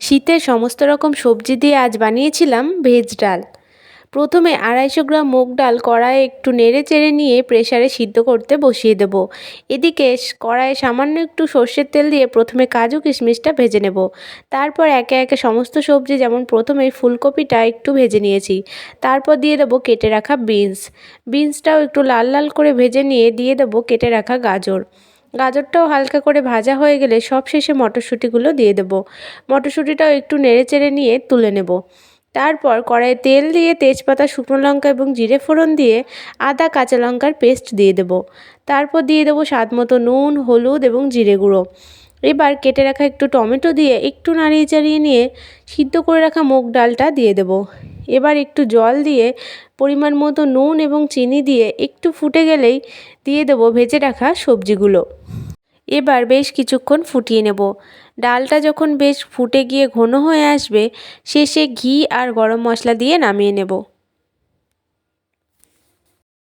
শীতের সমস্ত রকম সবজি দিয়ে আজ বানিয়েছিলাম ভেজ ডাল। প্রথমে 250 গ্রাম মুগ ডাল কড়াইয়ে একটু নেড়ে চেড়ে নিয়ে প্রেসারে সিদ্ধ করতে বসিয়ে দেব। এদিকে কড়াইয়ে সামান্য একটু সর্ষের তেল দিয়ে প্রথমে কাজু কিশমিশটা ভেজে নেব। তারপর একে একে সমস্ত সবজি, যেমন প্রথমেই ফুলকপিটা একটু ভেজে নিয়েছি, তারপর দিয়ে দেবো কেটে রাখা বিনসটাও একটু লাল লাল করে ভেজে নিয়ে দিয়ে দেবো কেটে রাখা গাজরটাও হালকা করে ভাজা হয়ে গেলে সবশেষে মটরশুঁটিগুলো দিয়ে দেবো। মটরশুঁটিটাও একটু নেড়ে চেড়ে নিয়ে তুলে নেব। তারপর কড়াইয়ে তেল দিয়ে তেজপাতা, শুকনো লঙ্কা এবং জিরে ফোড়ন দিয়ে আদা কাঁচা লঙ্কার পেস্ট দিয়ে দেব। তারপর দিয়ে দেবো স্বাদ মতো নুন, হলুদ এবং জিরে গুঁড়ো। এবার কেটে রাখা একটু টমেটো দিয়ে একটু নাড়িয়ে চাড়িয়ে নিয়ে সিদ্ধ করে রাখা মুগ ডালটা দিয়ে দেব। এবার একটু জল দিয়ে পরিমাণ মতো নুন এবং চিনি দিয়ে একটু ফুটে গেলেই দিয়ে দেবো ভেজে রাখা সবজিগুলো। এবার বেশ কিছুক্ষণ ফুটিয়ে নেব। ডালটা যখন বেশ ফুটে গিয়ে ঘন হয়ে আসবে, শেষে ঘি আর গরম মশলা দিয়ে নামিয়ে নেব।